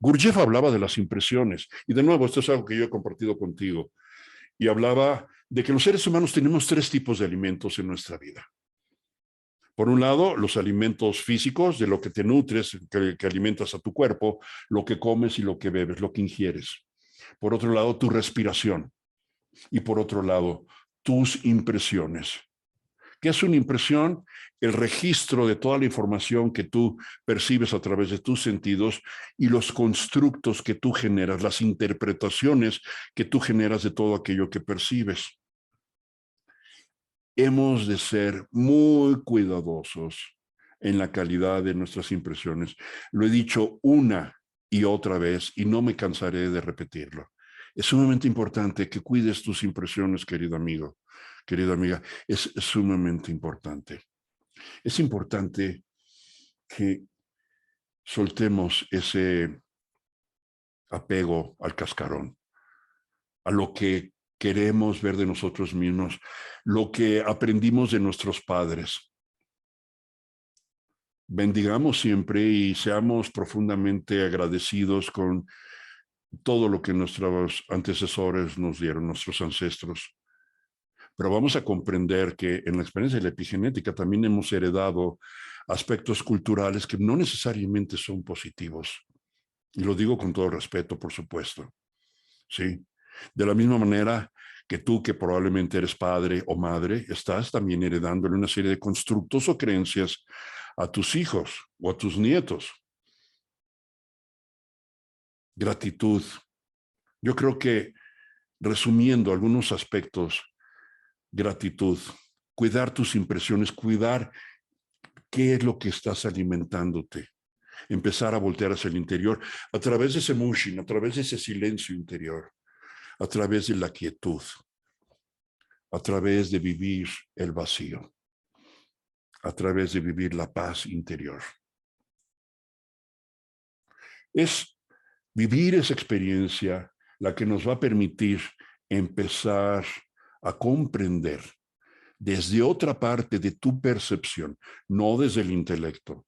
S1: Gurdjieff hablaba de las impresiones, y de nuevo, esto es algo que yo he compartido contigo, y hablaba de que los seres humanos tenemos tres tipos de alimentos en nuestra vida. Por un lado, los alimentos físicos, de lo que te nutres, que alimentas a tu cuerpo, lo que comes y lo que bebes, lo que ingieres. Por otro lado, tu respiración. Y por otro lado, tus impresiones. ¿Qué es una impresión? El registro de toda la información que tú percibes a través de tus sentidos y los constructos que tú generas, las interpretaciones que tú generas de todo aquello que percibes. Hemos de ser muy cuidadosos en la calidad de nuestras impresiones. Lo he dicho una y otra vez y no me cansaré de repetirlo. Es sumamente importante que cuides tus impresiones, querido amigo, querida amiga. Es sumamente importante. Es importante que soltemos ese apego al cascarón, a lo que queremos ver de nosotros mismos, lo que aprendimos de nuestros padres. Bendigamos siempre y seamos profundamente agradecidos con todo lo que nuestros antecesores nos dieron, nuestros ancestros. Pero vamos a comprender que en la experiencia de la epigenética también hemos heredado aspectos culturales que no necesariamente son positivos. Y lo digo con todo respeto, por supuesto. ¿Sí? De la misma manera que tú, que probablemente eres padre o madre, estás también heredándole una serie de constructos o creencias a tus hijos o a tus nietos. Gratitud. Yo creo que, resumiendo algunos aspectos, gratitud, cuidar tus impresiones, cuidar qué es lo que estás alimentándote, empezar a voltear hacia el interior a través de ese mushin, a través de ese silencio interior, a través de la quietud, a través de vivir el vacío, a través de vivir la paz interior. Es vivir esa experiencia la que nos va a permitir empezar a comprender desde otra parte de tu percepción, no desde el intelecto,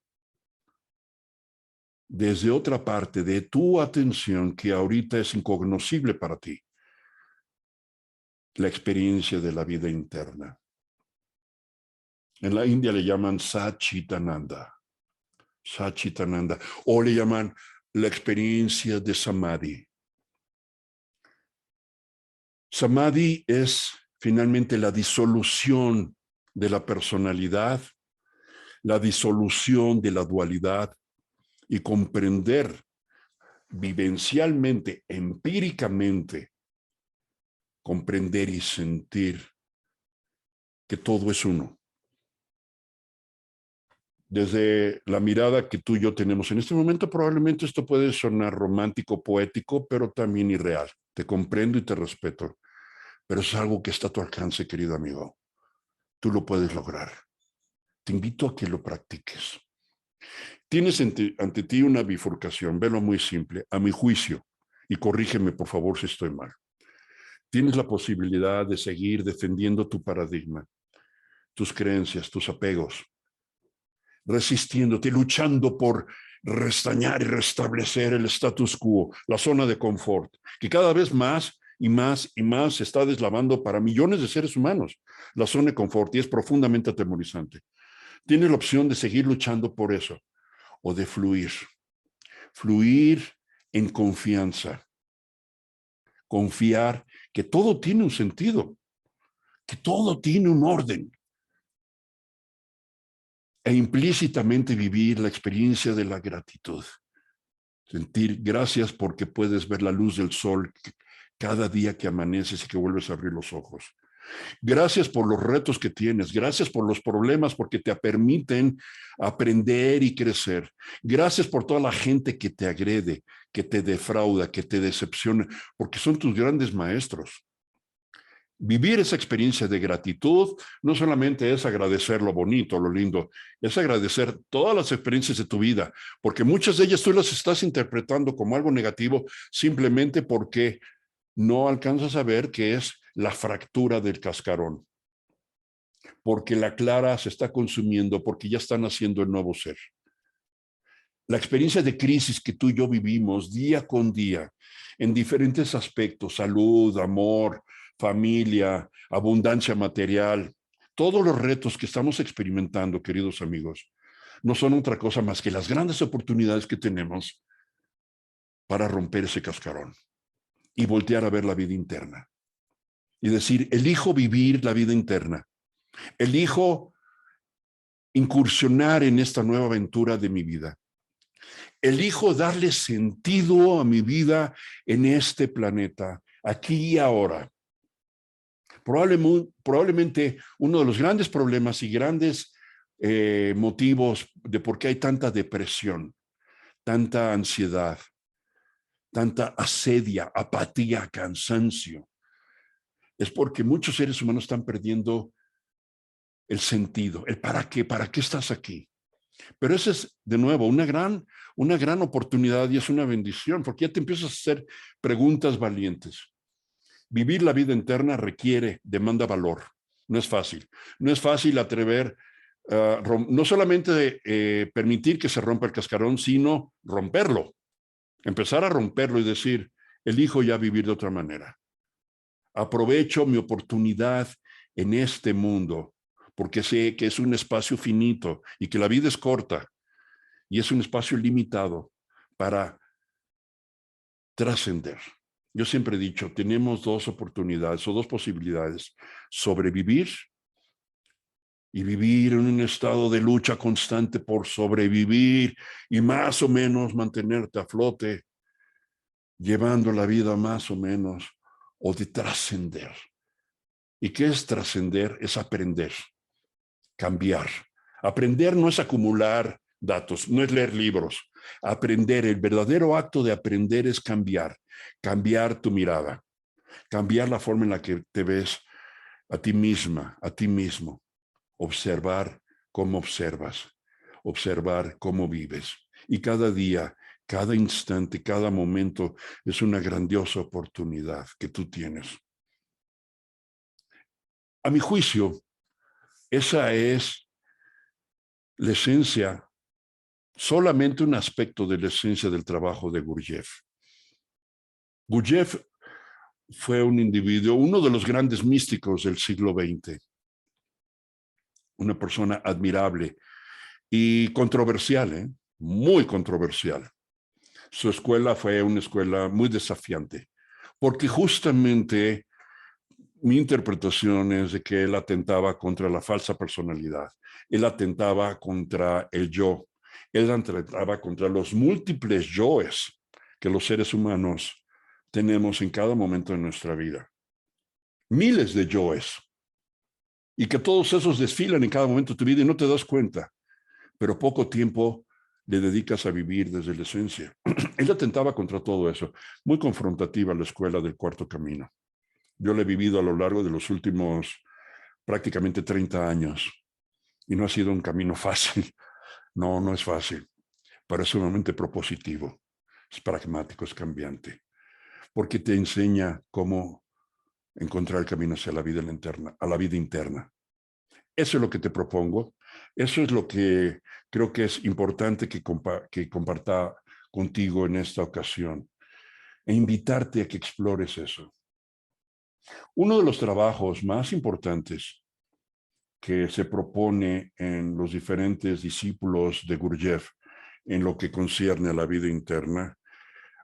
S1: desde otra parte de tu atención que ahorita es incognoscible para ti, la experiencia de la vida interna. En la India le llaman Satchitananda, Satchitananda, o le llaman la experiencia de Samadhi. Samadhi es finalmente la disolución de la personalidad, la disolución de la dualidad y comprender vivencialmente, empíricamente, comprender y sentir que todo es uno. Desde la mirada que tú y yo tenemos en este momento, probablemente esto puede sonar romántico, poético, pero también irreal. Te comprendo y te respeto, pero es algo que está a tu alcance, querido amigo. Tú lo puedes lograr. Te invito a que lo practiques. Tienes ante ti una bifurcación, velo muy simple, a mi juicio, y corrígeme por favor si estoy mal. Tienes la posibilidad de seguir defendiendo tu paradigma, tus creencias, tus apegos, resistiéndote, luchando por restañar y restablecer el status quo, la zona de confort, que cada vez más y más y más se está deslavando para millones de seres humanos, la zona de confort, y es profundamente atemorizante. Tienes la opción de seguir luchando por eso o de fluir en confianza, confiar que todo tiene un sentido, que todo tiene un orden, e implícitamente vivir la experiencia de la gratitud. Sentir gracias porque puedes ver la luz del sol cada día que amaneces y que vuelves a abrir los ojos. Gracias por los retos que tienes. Gracias por los problemas porque te permiten aprender y crecer. Gracias por toda la gente que te agrede, que te defrauda, que te decepciona, porque son tus grandes maestros. Vivir esa experiencia de gratitud no solamente es agradecer lo bonito, lo lindo, es agradecer todas las experiencias de tu vida, porque muchas de ellas tú las estás interpretando como algo negativo simplemente porque no alcanzas a ver que es la fractura del cascarón, porque la clara se está consumiendo, porque ya están haciendo el nuevo ser. La experiencia de crisis que tú y yo vivimos día con día, en diferentes aspectos, salud, amor, familia, abundancia material, todos los retos que estamos experimentando, queridos amigos, no son otra cosa más que las grandes oportunidades que tenemos para romper ese cascarón y voltear a ver la vida interna. Y decir, elijo vivir la vida interna, elijo incursionar en esta nueva aventura de mi vida. Elijo darle sentido a mi vida en este planeta, aquí y ahora. Probablemente uno de los grandes problemas y grandes motivos de por qué hay tanta depresión, tanta ansiedad, tanta asedia, apatía, cansancio, es porque muchos seres humanos están perdiendo el sentido, el para qué estás aquí. Pero esa es, de nuevo, una gran oportunidad y es una bendición, porque ya te empiezas a hacer preguntas valientes. Vivir la vida interna demanda valor. No es fácil. No es fácil atrever, no solamente permitir que se rompa el cascarón, sino romperlo. Empezar a romperlo y decir, elijo ya vivir de otra manera. Aprovecho mi oportunidad en este mundo, porque sé que es un espacio finito y que la vida es corta y es un espacio limitado para trascender. Yo siempre he dicho, tenemos dos oportunidades o dos posibilidades, sobrevivir y vivir en un estado de lucha constante por sobrevivir y más o menos mantenerte a flote, llevando la vida más o menos, o de trascender. ¿Y qué es trascender? Es aprender, cambiar. Aprender no es acumular datos, no es leer libros. Aprender, el verdadero acto de aprender es cambiar tu mirada, cambiar la forma en la que te ves a ti misma, a ti mismo, observar cómo observas, observar cómo vives. Y cada día, cada instante, cada momento es una grandiosa oportunidad que tú tienes. A mi juicio, esa es la esencia, solamente un aspecto de la esencia del trabajo de Gurdjieff. Gurdjieff fue un individuo, uno de los grandes místicos del siglo XX, una persona admirable y controversial, muy controversial. Su escuela fue una escuela muy desafiante, porque justamente mi interpretación es de que él atentaba contra la falsa personalidad, él atentaba contra el yo, él atentaba contra los múltiples yoes que los seres humanos tenemos en cada momento de nuestra vida. Miles de yoes. Y que todos esos desfilan en cada momento de tu vida y no te das cuenta, pero poco tiempo le dedicas a vivir desde la esencia. Él atentaba contra todo eso, muy confrontativa la escuela del Cuarto Camino. Yo la he vivido a lo largo de los últimos prácticamente 30 años y no ha sido un camino fácil. No, no es fácil, pero es sumamente propositivo, es pragmático, es cambiante, porque te enseña cómo encontrar el camino hacia la vida interna, a la vida interna. Eso es lo que te propongo. Eso es lo que creo que es importante que comparta contigo en esta ocasión e invitarte a que explores eso. Uno de los trabajos más importantes que se propone en los diferentes discípulos de Gurdjieff en lo que concierne a la vida interna,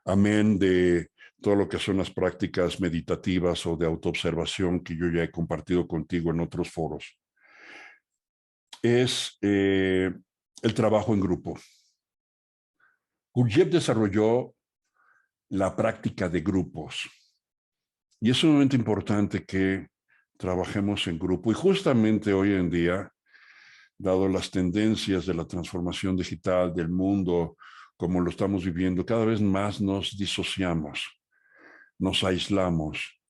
S1: amén de todo lo que son las prácticas meditativas o de autoobservación que yo ya he compartido contigo en otros foros, es el trabajo en grupo. Gurdjieff desarrolló la práctica de grupos y es sumamente importante que trabajemos en grupo y justamente hoy en día, dado las tendencias de la transformación digital del mundo como lo estamos viviendo, cada vez más nos disociamos, nos aislamos.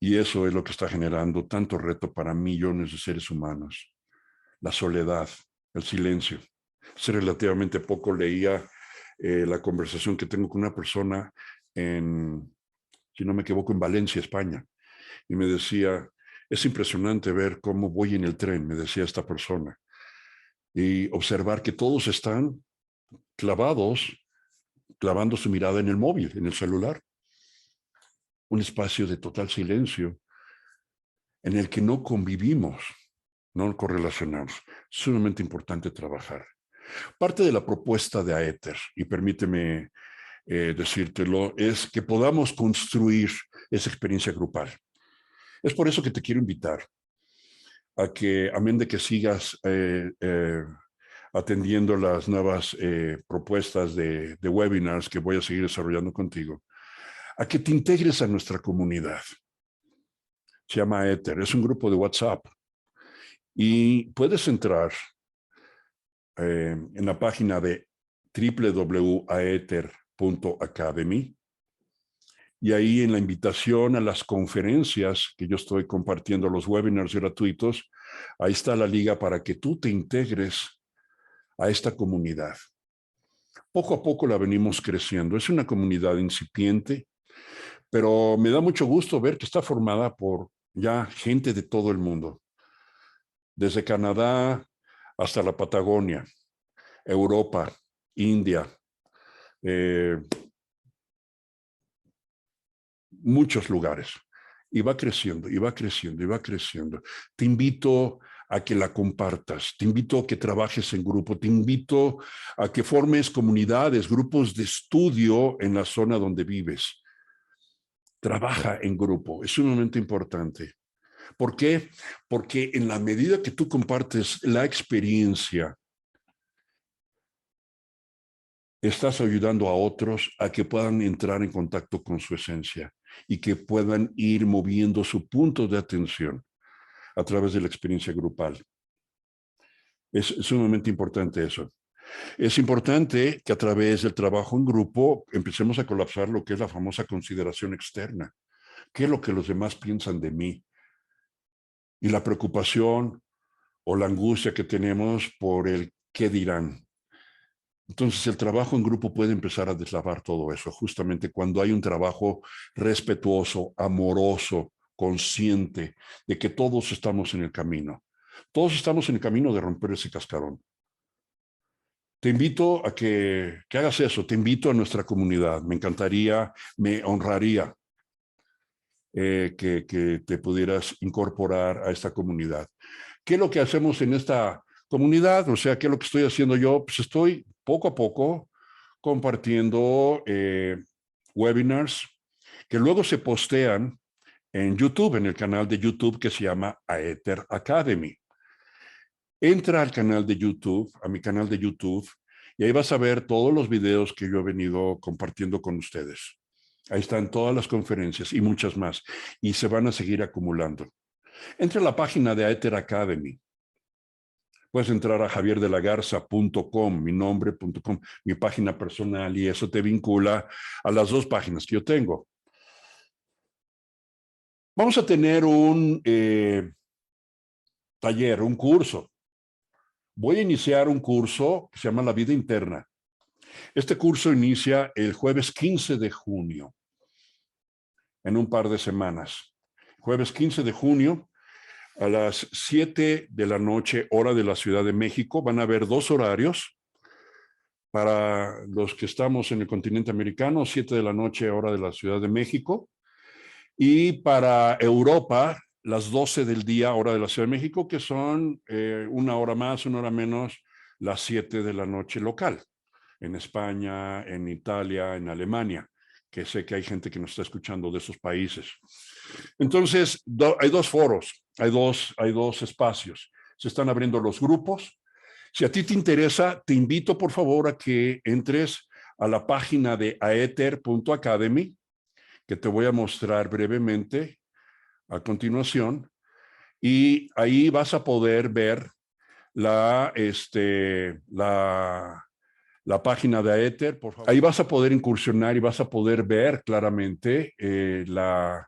S1: Y eso es lo que está generando tanto reto para millones de seres humanos. La soledad, el silencio. Hace relativamente poco leía la conversación que tengo con una persona en, si no me equivoco, en Valencia, España. Y me decía, es impresionante ver cómo voy en el tren, me decía esta persona. Y observar que todos están clavando su mirada en el móvil, en el celular. Un espacio de total silencio en el que no convivimos, no correlacionamos. Es sumamente importante trabajar. Parte de la propuesta de Aether, y permíteme decírtelo, es que podamos construir esa experiencia grupal. Es por eso que te quiero invitar a que, amén de que sigas atendiendo las nuevas propuestas de webinars que voy a seguir desarrollando contigo, a que te integres a nuestra comunidad. Se llama Aether, es un grupo de WhatsApp. Y puedes entrar en la página de www.aether.academy y ahí en la invitación a las conferencias que yo estoy compartiendo, los webinars gratuitos, ahí está la liga para que tú te integres a esta comunidad. Poco a poco la venimos creciendo. Es una comunidad incipiente, pero me da mucho gusto ver que está formada por ya gente de todo el mundo. Desde Canadá hasta la Patagonia, Europa, India, muchos lugares. Y va creciendo, y va creciendo, y va creciendo. Te invito a que la compartas, te invito a que trabajes en grupo, te invito a que formes comunidades, grupos de estudio en la zona donde vives. Trabaja en grupo, es sumamente importante. ¿Por qué? Porque en la medida que tú compartes la experiencia, estás ayudando a otros a que puedan entrar en contacto con su esencia y que puedan ir moviendo su punto de atención a través de la experiencia grupal. Es sumamente importante eso. Es importante que a través del trabajo en grupo empecemos a colapsar lo que es la famosa consideración externa. ¿Qué es lo que los demás piensan de mí? Y la preocupación o la angustia que tenemos por el qué dirán. Entonces el trabajo en grupo puede empezar a deslavar todo eso, justamente cuando hay un trabajo respetuoso, amoroso, consciente de que todos estamos en el camino. Todos estamos en el camino de romper ese cascarón. Te invito a que hagas eso, te invito a nuestra comunidad. Me encantaría, me honraría que te pudieras incorporar a esta comunidad. ¿Qué es lo que hacemos en esta comunidad? O sea, ¿qué es lo que estoy haciendo yo? Pues estoy poco a poco compartiendo webinars que luego se postean en YouTube, en el canal de YouTube que se llama Aether Academy. Entra al canal de YouTube, a mi canal de YouTube, y ahí vas a ver todos los videos que yo he venido compartiendo con ustedes. Ahí están todas las conferencias y muchas más, y se van a seguir acumulando. Entra a la página de Aether Academy. Puedes entrar a javierdelagarza.com, mi nombre.com, mi página personal, y eso te vincula a las dos páginas que yo tengo. Vamos a tener un taller, un curso. Voy a iniciar un curso que se llama La Vida Interna. Este curso inicia el jueves 15 de junio, en un par de semanas. Jueves 15 de junio, A las 7 de la noche, hora de la Ciudad de México, van a haber 2 horarios. Para los que estamos en el continente americano, 7 de la noche, hora de la Ciudad de México. Y para Europa, las 12 del día, hora de la Ciudad de México, que son 1 hora más, 1 hora menos, las 7 de la noche local. En España, en Italia, en Alemania, que sé que hay gente que nos está escuchando de esos países. Entonces, hay 2 foros, hay dos espacios. Se están abriendo los grupos. Si a ti te interesa, te invito por favor a que entres a la página de aether.academy, que te voy a mostrar brevemente a continuación, y ahí vas a poder ver la página de Aether, por favor. Ahí vas a poder incursionar y vas a poder ver claramente las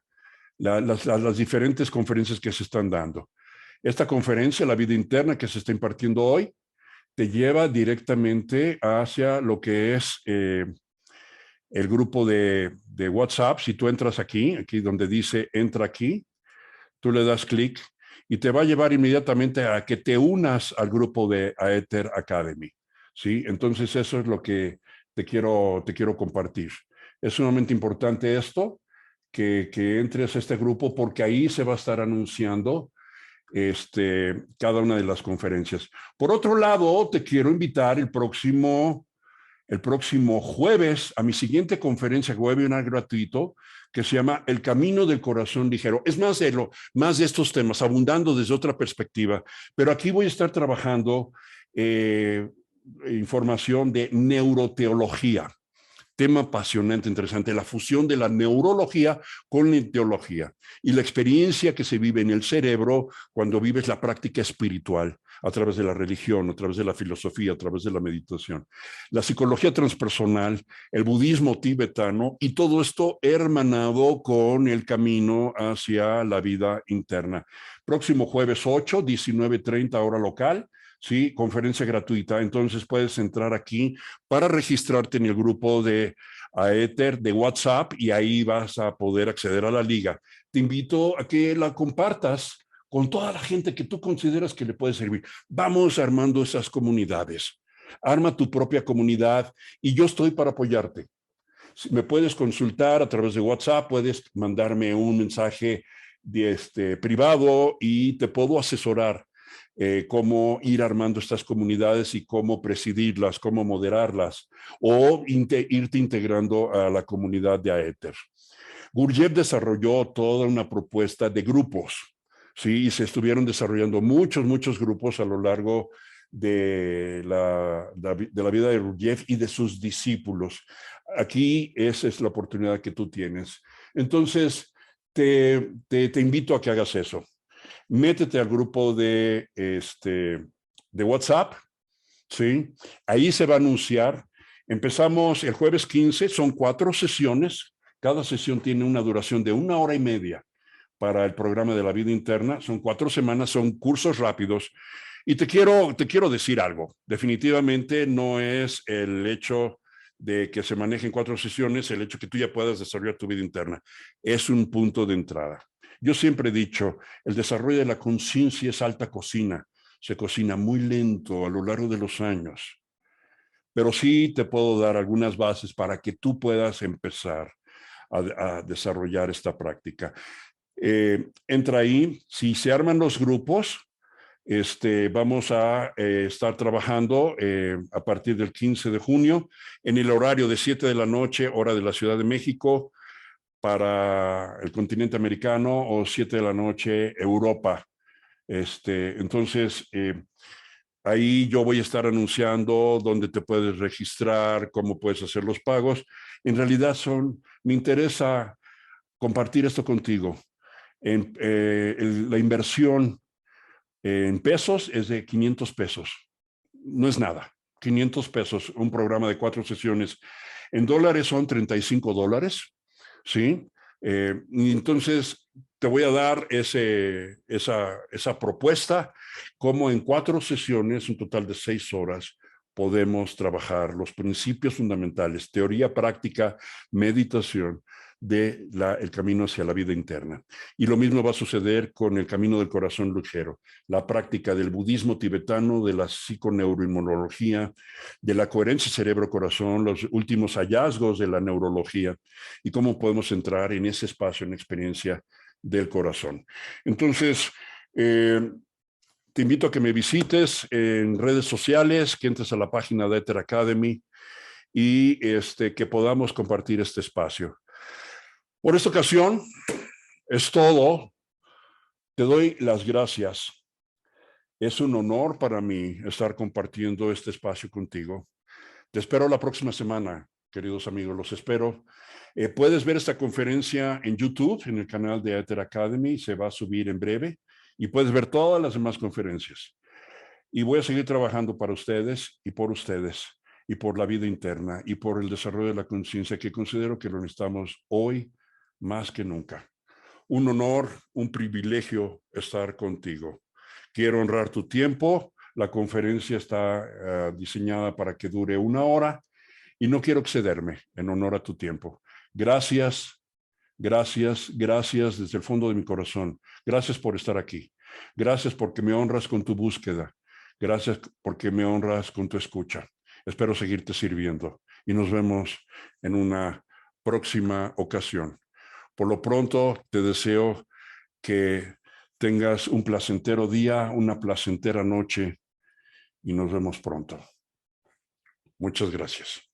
S1: diferentes conferencias que se están dando. Esta conferencia, La Vida Interna, que se está impartiendo hoy, te lleva directamente hacia lo que es el grupo de WhatsApp. Si tú entras aquí donde dice entra aquí, tú le das clic y te va a llevar inmediatamente a que te unas al grupo de Aether Academy. ¿Sí? Entonces eso es lo que te quiero compartir. Es sumamente importante esto, que entres a este grupo, porque ahí se va a estar anunciando cada una de las conferencias. Por otro lado, te quiero invitar el próximo jueves a mi siguiente conferencia webinar gratuito, que se llama El Camino del Corazón Ligero. Es más de estos temas, abundando desde otra perspectiva, pero aquí voy a estar trabajando información de neuroteología. Tema apasionante, interesante, la fusión de la neurología con la teología y la experiencia que se vive en el cerebro cuando vives la práctica espiritual a través de la religión, a través de la filosofía, a través de la meditación. La psicología transpersonal, el budismo tibetano y todo esto hermanado con el camino hacia la vida interna. Próximo jueves 8, 19:30 hora local. Sí, conferencia gratuita. Entonces puedes entrar aquí para registrarte en el grupo de Aether de WhatsApp y ahí vas a poder acceder a la liga. Te invito a que la compartas con toda la gente que tú consideras que le puede servir. Vamos armando esas comunidades. Arma tu propia comunidad y yo estoy para apoyarte. Me puedes consultar a través de WhatsApp, puedes mandarme un mensaje privado y te puedo asesorar cómo ir armando estas comunidades y cómo presidirlas, cómo moderarlas o irte integrando a la comunidad de Aether. Gurdjieff desarrolló toda una propuesta de grupos, ¿sí? Y se estuvieron desarrollando muchos grupos a lo largo de la vida de Gurdjieff y de sus discípulos. Aquí esa es la oportunidad que tú tienes. Entonces, te invito a que hagas eso. Métete al grupo de WhatsApp, ¿sí? Ahí se va a anunciar. Empezamos el jueves 15, son 4 sesiones. Cada sesión tiene una duración de 1 hora y media para el programa de la vida interna. Son 4 semanas, son cursos rápidos. Y te quiero decir algo. Definitivamente no es el hecho de que se manejen 4 sesiones, el hecho que tú ya puedas desarrollar tu vida interna. Es un punto de entrada. Yo siempre he dicho, el desarrollo de la conciencia es alta cocina. Se cocina muy lento a lo largo de los años. Pero sí te puedo dar algunas bases para que tú puedas empezar a desarrollar esta práctica. Entra ahí, si se arman los grupos, vamos a estar trabajando a partir del 15 de junio en el horario de 7 de la noche, hora de la Ciudad de México, para el continente americano, o 7 de la noche, Europa. Entonces, ahí yo voy a estar anunciando dónde te puedes registrar, cómo puedes hacer los pagos. En realidad me interesa compartir esto contigo. La inversión en pesos es de 500 pesos. No es nada. 500 pesos, un programa de 4 sesiones. En dólares son $35, ¿sí? Y entonces te voy a dar esa propuesta, como en 4 sesiones, un total de 6 horas, podemos trabajar los principios fundamentales, teoría, práctica, meditación, del camino hacia la vida interna. Y lo mismo va a suceder con el camino del corazón ligero, la práctica del budismo tibetano, de la psiconeuroinmunología, de la coherencia cerebro-corazón, los últimos hallazgos de la neurología y cómo podemos entrar en ese espacio, en experiencia del corazón. Entonces, te invito a que me visites en redes sociales, que entres a la página de Ether Academy y que podamos compartir este espacio. Por esta ocasión es todo. Te doy las gracias. Es un honor para mí estar compartiendo este espacio contigo. Te espero la próxima semana, queridos amigos. Los espero. Puedes ver esta conferencia en YouTube, en el canal de Ether Academy. Se va a subir en breve. Y puedes ver todas las demás conferencias. Y voy a seguir trabajando para ustedes y por la vida interna y por el desarrollo de la conciencia, que considero que lo necesitamos hoy más que nunca. Un honor, un privilegio estar contigo. Quiero honrar tu tiempo. La conferencia está diseñada para que dure 1 hora y no quiero excederme en honor a tu tiempo. Gracias, gracias, gracias desde el fondo de mi corazón. Gracias por estar aquí. Gracias porque me honras con tu búsqueda. Gracias porque me honras con tu escucha. Espero seguirte sirviendo y nos vemos en una próxima ocasión. Por lo pronto, te deseo que tengas un placentero día, una placentera noche y nos vemos pronto. Muchas gracias.